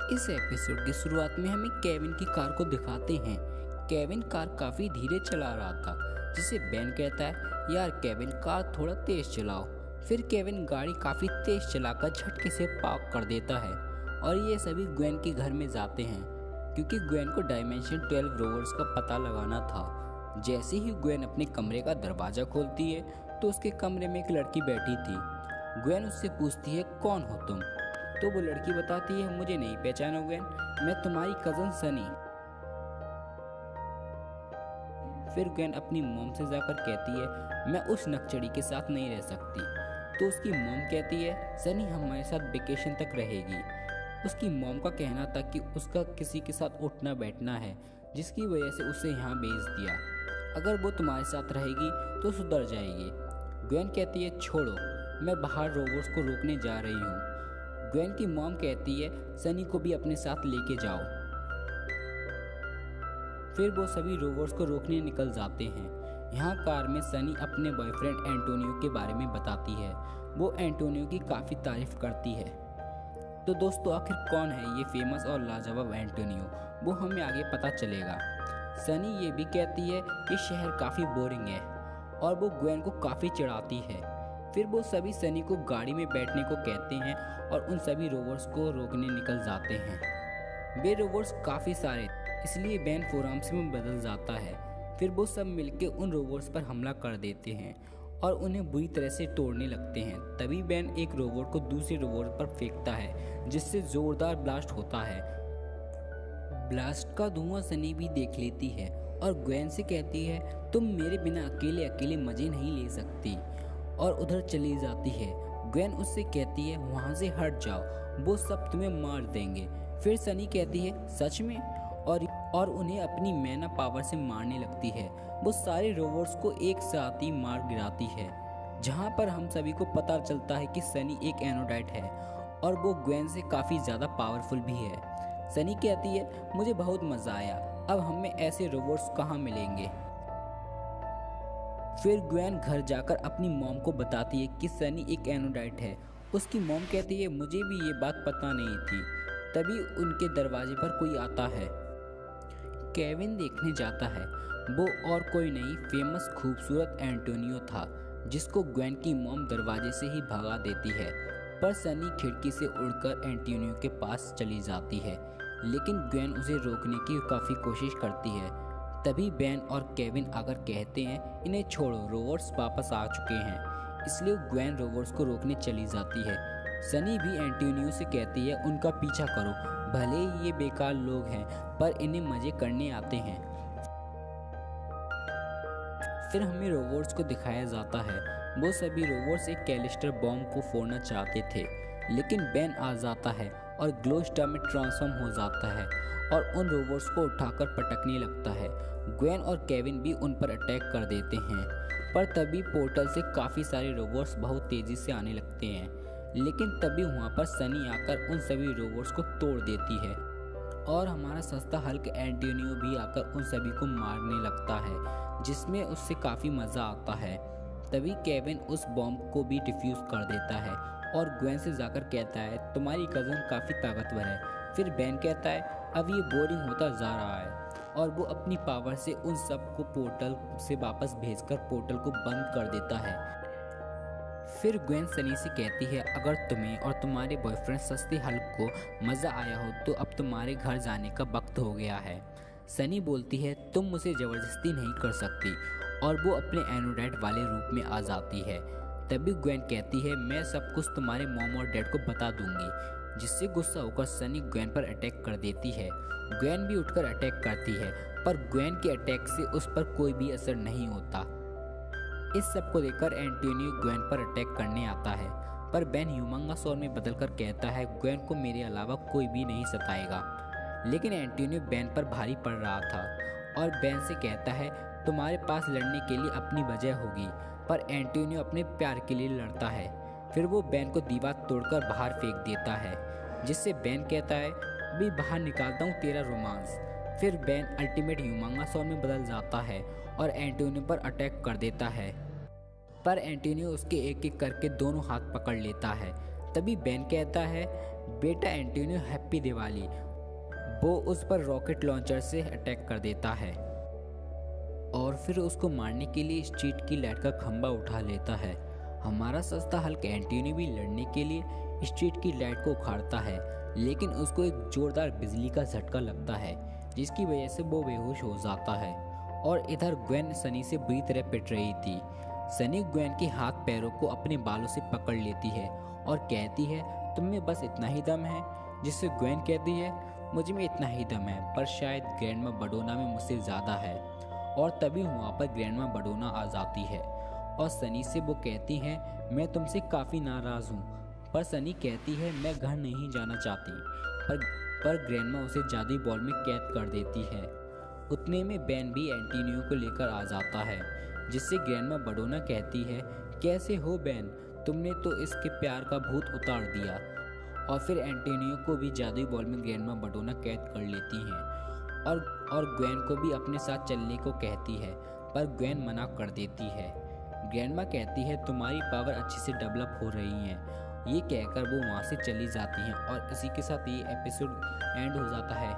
इस एपिसोड की शुरुआत में हमें केविन की कार को दिखाते हैं। केविन कार काफी धीरे चला रहा था, जिसे बेन कहता है, यार केविन कार थोड़ा तेज चलाओ। फिर केविन गाड़ी काफी तेज चलाकर झटके से पार्क कर देता है और ये सभी ग्वेन के घर में जाते हैं, क्योंकि ग्वेन को डायमेंशन 12 रोवर्स का पता लगाना था। जैसे ही ग्वेन अपने कमरे का दरवाजा खोलती है तो उसके कमरे में एक लड़की बैठी थी। ग्वेन उससे पूछती है, कौन हो तुम? तो वो लड़की बताती है, मुझे नहीं पहचाना ग्वेन, मैं तुम्हारी कजन सनी। फिर ग्वेन अपनी मॉम से जाकर कहती है, मैं उस नकचड़ी के साथ नहीं रह सकती। तो उसकी मॉम कहती है, सनी हमारे साथ वेकेशन तक रहेगी। उसकी मॉम का कहना था कि उसका किसी के साथ उठना बैठना है, जिसकी वजह से उसे यहाँ भेज दिया। अगर वो तुम्हारे साथ रहेगी तो सुधर जाएगी। ग्वेन कहती है, छोड़ो, मैं बाहर रोबोट्स को रोकने जा रही हूँ। ग्वेन की मॉम कहती है, सनी को भी अपने साथ लेके जाओ। फिर वो सभी रोबोट्स को रोकने निकल जाते हैं। यहाँ कार में सनी अपने बॉयफ्रेंड एंटोनियो के बारे में बताती है। वो एंटोनियो की काफ़ी तारीफ करती है। तो दोस्तों, आखिर कौन है ये फेमस और लाजवाब एंटोनियो, वो हमें आगे पता चलेगा। सनी ये भी कहती है कि शहर काफ़ी बोरिंग है और वो ग्वेन को काफ़ी चिढ़ाती है। फिर वो सभी सनी को गाड़ी में बैठने को कहते हैं और उन सभी रोबोट्स को रोकने निकल जाते हैं। वे रोबोट्स काफ़ी सारे, इसलिए बेन फोरम्स में बदल जाता है। फिर वो सब मिलकर उन रोबोट्स पर हमला कर देते हैं और उन्हें बुरी तरह से तोड़ने लगते हैं। तभी बेन एक रोबोट को दूसरे रोबोट पर फेंकता है, जिससे जोरदार ब्लास्ट होता है। ब्लास्ट का धुआं सनी भी देख लेती है और ग्वेन से कहती है, तुम मेरे बिना अकेले अकेले मजे नहीं ले सकती, और उधर चली जाती है। ग्वेन उससे कहती है, वहाँ से हट जाओ, वो सब तुम्हें मार देंगे। फिर सनी कहती है, सच में? और उन्हें अपनी मैना पावर से मारने लगती है। वो सारे रोबोट्स को एक साथ ही मार गिराती है, जहाँ पर हम सभी को पता चलता है कि सनी एक एनोडाइट है और वो ग्वेन से काफ़ी ज़्यादा पावरफुल भी है। सनी कहती है, मुझे बहुत मज़ा आया, अब हमें ऐसे रोबोट्स कहाँ मिलेंगे। फिर ग्वेन घर जाकर अपनी मॉम को बताती है कि सनी एक एनोडाइट है। उसकी मॉम कहती है, मुझे भी ये बात पता नहीं थी। तभी उनके दरवाजे पर कोई आता है। केविन देखने जाता है। वो और कोई नहीं, फेमस खूबसूरत एंटोनियो था, जिसको ग्वेन की मॉम दरवाजे से ही भगा देती है। पर सनी खिड़की से उड़कर एंटोनियो के पास चली जाती है, लेकिन ग्वेन उसे रोकने की काफ़ी कोशिश करती है। तभी बेन और केविन आकर कहते हैं, इन्हें छोड़ो, रोबोट्स वापस आ चुके हैं। इसलिए ग्वेन रोबोट्स को रोकने चली जाती है। सनी भी एंटोनियो से कहती है, उनका पीछा करो, भले ही ये बेकार लोग हैं पर इन्हें मजे करने आते हैं। फिर हमें रोबोट्स को दिखाया जाता है। वो सभी रोबोट्स एक कैलिस्टर बॉम्ब को फोड़ना चाहते थे, लेकिन बेन आ जाता है और ग्लो स्टार में ट्रांसफॉर्म हो जाता है और उन रोबोट्स को उठाकर पटकने लगता है। ग्वेन और केविन भी उन पर अटैक कर देते हैं, पर तभी पोर्टल से काफ़ी सारे रोबोट्स बहुत तेज़ी से आने लगते हैं। लेकिन तभी वहाँ पर सनी आकर उन सभी रोबोट्स को तोड़ देती है और हमारा सस्ता हल्क एंटोनियो भी आकर उन सभी को मारने लगता है, जिसमें उससे काफ़ी मज़ा आता है। तभी केविन उस बॉम्ब को भी डिफ्यूज़ कर देता है और ग्वेन से जाकर कहता है, तुम्हारी कज़न काफ़ी ताकतवर है। फिर बेन कहता है, अब ये बोरिंग होता जा रहा है, और वो अपनी पावर से उन सब को पोर्टल से वापस भेजकर पोर्टल को बंद कर देता है। फिर ग्वेन सनी से कहती है, अगर तुम्हें और तुम्हारे बॉयफ्रेंड सस्ते हल्क को मज़ा आया हो तो अब तुम्हारे घर जाने का वक्त हो गया है। सनी बोलती है, तुम मुझे ज़बरदस्ती नहीं कर सकती, और वो अपने एनोडाइट वाले रूप में आ जाती है। तभी ग्वेन कहती है, मैं सब कुछ तुम्हारे मॉम और डैड को बता दूंगी, जिससे गुस्सा होकर सनी ग्वेन पर अटैक कर देती है। ग्वेन भी उठकर अटैक करती है, पर ग्वेन के अटैक से उस पर कोई भी असर नहीं होता। इस सब को देखकर एंटोनियो ग्वेन पर अटैक करने आता है, पर बेन ह्यूमंगासोर में बदलकर कहता है, ग्वेन को मेरे अलावा कोई भी नहीं सताएगा। लेकिन एंटोनियो बेन पर भारी पड़ रहा था और बेन से कहता है, तुम्हारे पास लड़ने के लिए अपनी वजह होगी। पर एंटोनियो अपने प्यार के लिए लड़ता है। फिर वो बेन को दीवार तोड़कर बाहर फेंक देता है, जिससे बेन कहता है, अभी बाहर निकालता हूँ तेरा रोमांस। फिर बेन अल्टीमेट ह्यूमंगासोर में बदल जाता है और एंटोनियो पर अटैक कर देता है, पर एंटोनियो उसके एक एक करके दोनों हाथ पकड़ लेता है। तभी बेन कहता है, बेटा एंटोनियो हैप्पी दिवाली। वो उस पर रॉकेट लॉन्चर से अटैक कर देता है और फिर उसको मारने के लिए स्ट्रीट की लाइट का खंभा उठा लेता है। हमारा सस्ता हल्क एंटोनियो भी लड़ने के लिए स्ट्रीट की लाइट को उखाड़ता है, लेकिन उसको एक जोरदार बिजली का झटका लगता है जिसकी वजह से वो बेहोश हो जाता है। और इधर ग्वेन सनी से बुरी तरह पिट रही थी। सनी ग्वेन के हाथ पैरों को अपने बालों से पकड़ लेती है और कहती है, तुम में बस इतना ही दम है? जिससे ग्वेन कहती है, मुझ में इतना ही दम है, पर शायद ग्रैंडमा बडोना में मुझसे ज़्यादा है। और तभी वहाँ पर ग्रैंडमा बडोना आ जाती है और सनी से वो कहती हैं, मैं तुमसे काफ़ी नाराज़ हूँ। पर सनी कहती है, मैं घर नहीं जाना चाहती। पर ग्रैंडमा उसे जादुई बॉल में कैद कर देती है। उतने में बेन भी एंटोनियो को लेकर आ जाता है, जिससे ग्रैंडमा बडोना कहती है, कैसे हो बेन, तुमने तो इसके प्यार का भूत उतार दिया। और फिर एंटोनियो को भी जादुई बॉल में ग्रैंडमा बडोना कैद कर लेती हैं और ग्वेन को भी अपने साथ चलने को कहती है, पर ग्वेन मना कर देती है। ग्रैंडमा कहती है, तुम्हारी पावर अच्छे से डेवलप हो रही है। ये कहकर वो वहाँ से चली जाती हैं और इसी के साथ ये एपिसोड एंड हो जाता है।